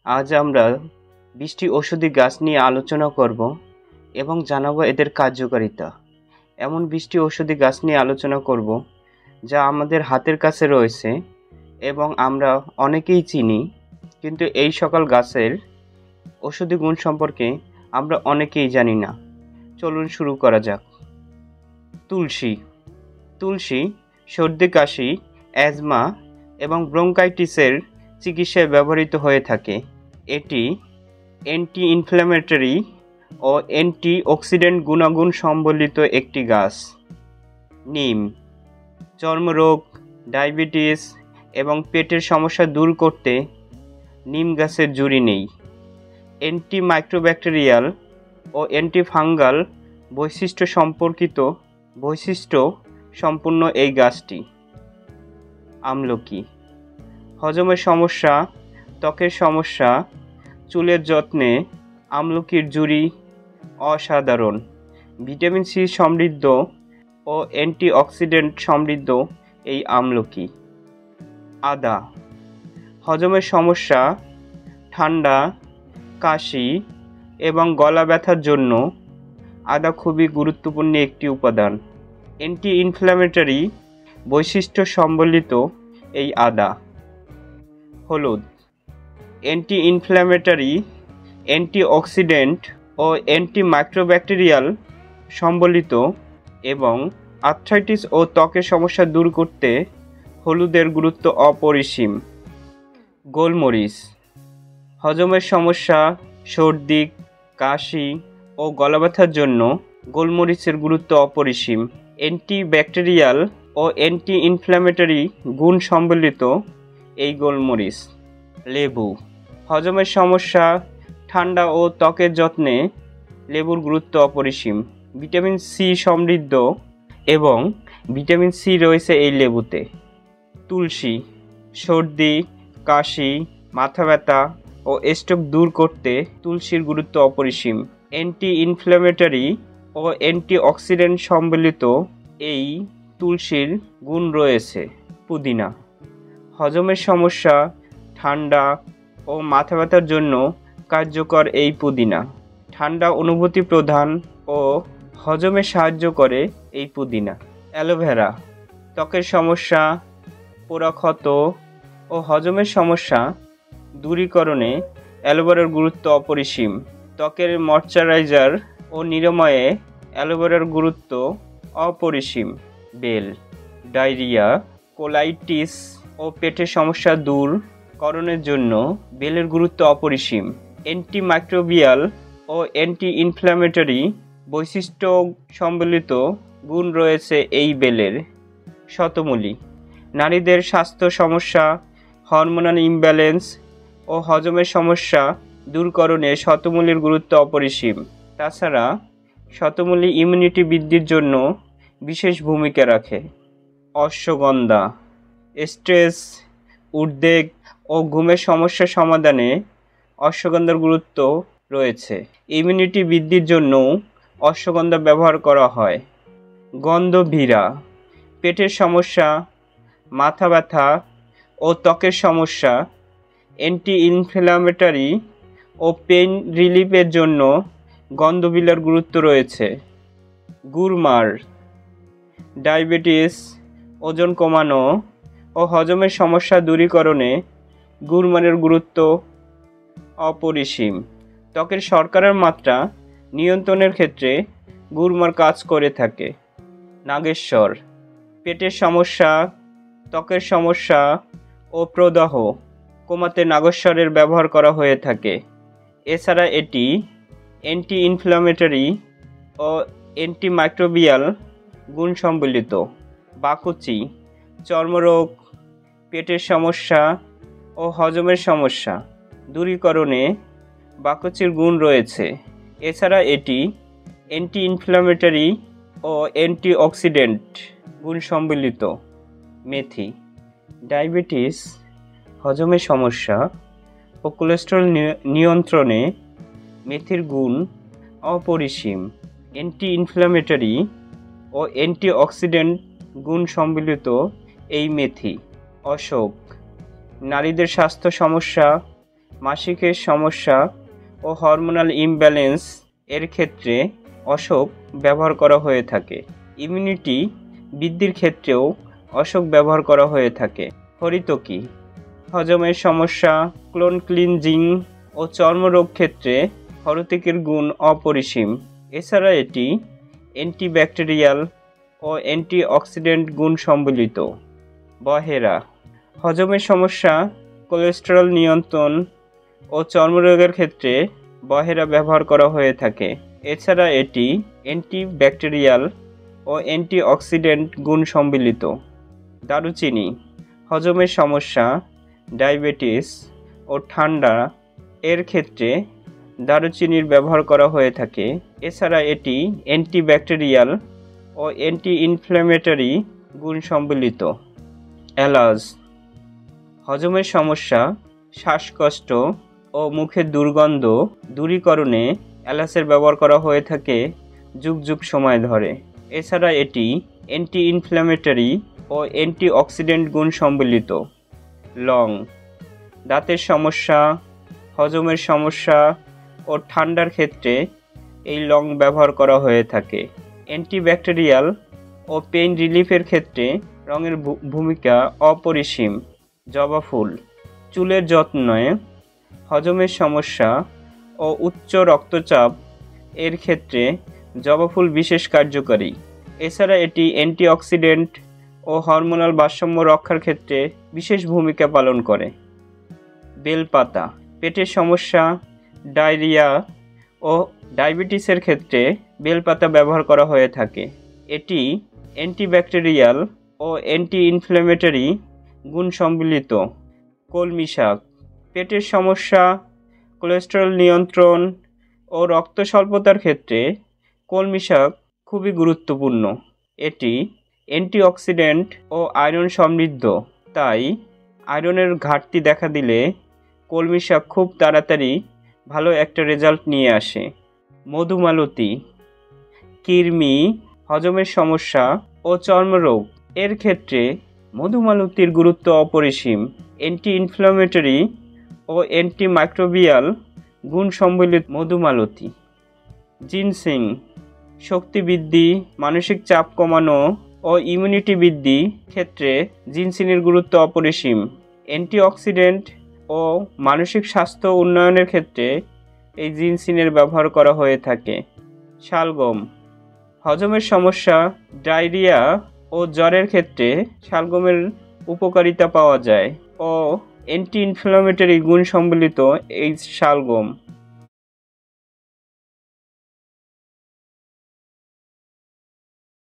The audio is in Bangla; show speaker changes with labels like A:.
A: আজ আমরা 20টি ঔষধি গাছ নিয়ে আলোচনা করব এবং জানাবো এদের কার্যকারিতা। এমন 20টি ঔষধি গাছ নিয়ে আলোচনা করব যা আমাদের হাতের কাছে রয়েছে এবং আমরা অনেকেই চিনি, কিন্তু এই সকল গাছের ঔষধি গুণ সম্পর্কে আমরা অনেকেই জানি না। চলুন শুরু করা যাক। তুলসী। তুলসী সর্দি, কাশি, অ্যাজমা এবং ব্রঙ্কাইটিসের চিকিৎসায় ব্যবহৃত হয়ে থাকে। এটি অ্যান্টি ইনফ্ল্যামেটরি ও অ্যান্টি অক্সিডেন্ট গুণাগুণ সম্বলিত একটি গাছ। নিম চর্মরোগ, ডায়াবেটিস এবং পেটের সমস্যা দূর করতে নিম গাছের জুড়ি নেই। অ্যান্টি মাইক্রোব্যাকটেরিয়াল ও অ্যান্টিফাঙ্গাল বৈশিষ্ট্য সম্পূর্ণ এই গাছটি। আমলকি হজমের সমস্যা, ত্বকের সমস্যা, চুলের যত্নে আমলকির জুড়ি অসাধারণ। ভিটামিন সি সমৃদ্ধ ও অ্যান্টিঅক্সিডেন্ট সমৃদ্ধ এই আমলকি। আদা হজমের সমস্যা, ঠান্ডা, কাশি এবং গলা ব্যথার জন্য আদা খুবই গুরুত্বপূর্ণ একটি উপাদান। অ্যান্টি ইনফ্ল্যামেটরি বৈশিষ্ট্য সম্বলিত এই আদা। হলুদ অ্যান্টি ইনফ্ল্যামেটরি, অ্যান্টিঅক্সিডেন্ট ও অ্যান্টিমাইক্রোব্যাকটেরিয়াল সম্বলিত এবং আর্থ্রাইটিস ও ত্বকের সমস্যা দূর করতে হলুদের গুরুত্ব অপরিসীম। গোলমরিচ হজমের সমস্যা, সর্দি, কাশি ও গলা ব্যথার জন্য গোলমরিচের গুরুত্ব অপরিসীম। অ্যান্টিব্যাকটেরিয়াল ও অ্যান্টি ইনফ্ল্যামেটরি গুণ সম্বলিত এই গোলমরিচ। লেবু হজমের সমস্যা, ঠান্ডা ও ত্বকের যত্নে লেবুর গুরুত্ব অপরিসীম। ভিটামিন সি সমৃদ্ধ এবং ভিটামিন সি রয়েছে এই লেবুতে। তুলসী সর্দি, কাশি, মাথা ব্যথা ও স্ট্রোক দূর করতে তুলসীর গুরুত্ব অপরিসীম। অ্যান্টি ইনফ্ল্যামেটরি ও অ্যান্টিঅক্সিডেন্ট সম্বলিত এই তুলসীর গুণ রয়েছে। পুদিনা হজমের সমস্যা, ঠান্ডা ও মাথা ব্যথার জন্য কার্যকর এই পুদিনা। ঠান্ডা অনুভূতি প্রদান ও হজমে সাহায্য করে এই পুদিনা। অ্যালোভেরা ত্বকের সমস্যা, পোড়া ক্ষত ও হজমের সমস্যা দূরীকরণে অ্যালোভেরার গুরুত্ব অপরিসীম। ত্বকের ময়শ্চারাইজার ও নিরাময়ে অ্যালোভেরার গুরুত্ব অপরিসীম। বেল ডায়রিয়া, কোলাইটিস ও পেটের সমস্যা দূরকরণের জন্য বেলের গুরুত্ব অপরিসীম। অ্যান্টিমাইক্রোবিয়াল ও অ্যান্টি ইনফ্ল্যামেটরি বৈশিষ্ট্য সম্বলিত গুণ রয়েছে এই বেলের। শতমূলী নারীদের স্বাস্থ্য সমস্যা, হরমোনাল ইমব্যালেন্স ও হজমের সমস্যা দূরকরণে শতমূলীর গুরুত্ব অপরিসীম। তাছাড়া শতমূলী ইমিউনিটি বৃদ্ধির জন্য বিশেষ ভূমিকা রাখে। অশ্বগন্ধা স্ট্রেস, উদ্বেগ ও ঘুমের সমস্যা সমাধানে অশ্বগন্ধার গুরুত্ব রয়েছে। ইমিউনিটি বৃদ্ধির জন্য অশ্বগন্ধা ব্যবহার করা হয়। গন্ধভীরা পেটের সমস্যা, মাথা ব্যথা ও ত্বকের সমস্যা, অ্যান্টি ইনফ্ল্যামেটরি ও পেইন রিলিফের জন্য গন্ধভীরার গুরুত্ব রয়েছে। গুড়মার ডায়াবেটিস, ওজন কমানো ও হজমের সমস্যা দূরীকরণে গুড়মারের গুরুত্ব অপরিসীম। ত্বকের শর্করার মাত্রা নিয়ন্ত্রণের ক্ষেত্রে গুড়মার কাজ করে থাকে। নাগেশ্বর পেটের সমস্যা, ত্বকের সমস্যা ও প্রদাহ কমাতে নাগেশ্বরের ব্যবহার করা হয়ে থাকে। এছাড়া এটি অ্যান্টি ইনফ্ল্যামেটরি ও অ্যান্টিমাইক্রোবিয়াল গুণ সম্বলিত। বাকুচি চর্মরোগ, পেটের সমস্যা ও হজমের সমস্যা দূরীকরণে বাকুচির গুণ রয়েছে। এছাড়া এটি অ্যান্টি ইনফ্ল্যামেটরি ও অ্যান্টিঅক্সিডেন্ট গুণ সম্বলিত। মেথি ডায়াবেটিস, হজমের সমস্যা ও কোলেস্টেরল নিয়ন্ত্রণে মেথির গুণ অপরিসীম। অ্যান্টি ইনফ্ল্যামেটরি ও অ্যান্টিঅক্সিডেন্ট গুণ সম্বলিত এই মেথি। অশোক নারীদের স্বাস্থ্য সমস্যা, মাসিকের সমস্যা ও হরমোনাল ইমব্যালেন্স এর ক্ষেত্রে অশোক ব্যবহার করা হয়ে থাকে। ইমিউনিটি বৃদ্ধির ক্ষেত্রেও অশোক ব্যবহার করা হয়ে থাকে। হরিতকি হজমের সমস্যা, ক্লোন ক্লিনজিং ও চর্মরোগ ক্ষেত্রে হরতকির গুণ অপরিসীম। এছাড়া এটি অ্যান্টিব্যাকটেরিয়াল ও অ্যান্টিঅক্সিডেন্ট গুণ সম্বলিত। বহেরা হজমের সমস্যা, কোলেস্টেরল নিয়ন্ত্রণ ও চর্মরোগের ক্ষেত্রে বহেরা ব্যবহার করা হয়ে থাকে। এছাড়া এটি অ্যান্টিব্যাকটেরিয়াল ও অ্যান্টিঅক্সিডেন্ট গুণ সম্বলিত। দারুচিনি হজমের সমস্যা, ডায়াবেটিস ও ঠান্ডা এর ক্ষেত্রে দারুচিনির ব্যবহার করা হয়ে থাকে। এছাড়া এটি অ্যান্টিব্যাকটেরিয়াল ও অ্যান্টি ইনফ্ল্যামেটরি গুণ সম্বলিত। এলাচ হজমের সমস্যা, শ্বাসকষ্ট ও মুখের দুর্গন্ধ দূরীকরণে এলাচের ব্যবহার করা হয়ে থাকে যুগ যুগ সময় ধরে। এছাড়া এটি অ্যান্টি ইনফ্ল্যামেটরি ও অ্যান্টিঅক্সিডেন্ট গুণ সম্বলিত। লং দাঁতের সমস্যা, হজমের সমস্যা ও ঠান্ডার ক্ষেত্রে এই লং ব্যবহার করা হয়ে থাকে। অ্যান্টিব্যাকটেরিয়াল ও পেইন রিলিফের ক্ষেত্রে রঙের ভূমিকা অপরিসীম। জবা ফুল চুলের যত্নে, হজমের সমস্যা ও উচ্চ রক্তচাপ এর ক্ষেত্রে জবা ফুল বিশেষ কার্যকারী। এছাড়া এটি অ্যান্টিঅক্সিডেন্ট ও হরমোনাল ভারসাম্য রক্ষার ক্ষেত্রে বিশেষ ভূমিকা পালন করে। বেলপাতা পেটের সমস্যা, ডায়রিয়া ও ডায়াবেটিসের ক্ষেত্রে বেলপাতা ব্যবহার করা হয়ে থাকে। এটি অ্যান্টিব্যাকটেরিয়াল ও অ্যান্টি ইনফ্ল্যামেটরি গুণ সম্বলিত। কলমি শাক পেটের সমস্যা, কোলেস্টেরল নিয়ন্ত্রণ ও রক্ত স্বল্পতার ক্ষেত্রে কলমি শাক খুবই গুরুত্বপূর্ণ। এটি অ্যান্টিঅক্সিডেন্ট ও আয়রন সমৃদ্ধ, তাই আয়রনের ঘাটতি দেখা দিলে কলমি শাক খুব তাড়াতাড়ি ভালো একটা রেজাল্ট নিয়ে আসে। মধুমালতী কৃমি, হজমের সমস্যা ও চর্মরোগ এর ক্ষেত্রে মধুমালতীর গুরুত্ব অপরিসীম। অ্যান্টি ইনফ্ল্যামেটরি ও অ্যান্টিমাইক্রোবিয়াল গুণ সম্বলিত মধুমালতী। জিনসিং শক্তি বৃদ্ধি, মানসিক চাপ কমানো ও ইমিউনিটি বৃদ্ধি ক্ষেত্রে জিনসিংয়ের গুরুত্ব অপরিসীম। অ্যান্টিঅক্সিডেন্ট ও মানসিক স্বাস্থ্য উন্নয়নের ক্ষেত্রে এই জিনসিংয়ের ব্যবহার করা হয়ে থাকে। শালগম হজমের সমস্যা, ডায়রিয়া ও জ্বরের ক্ষেত্রে শালগমের উপকারিতা পাওয়া যায় ও অ্যান্টি ইনফ্ল্যামেটরি গুণ সম্বলিত এই শালগম।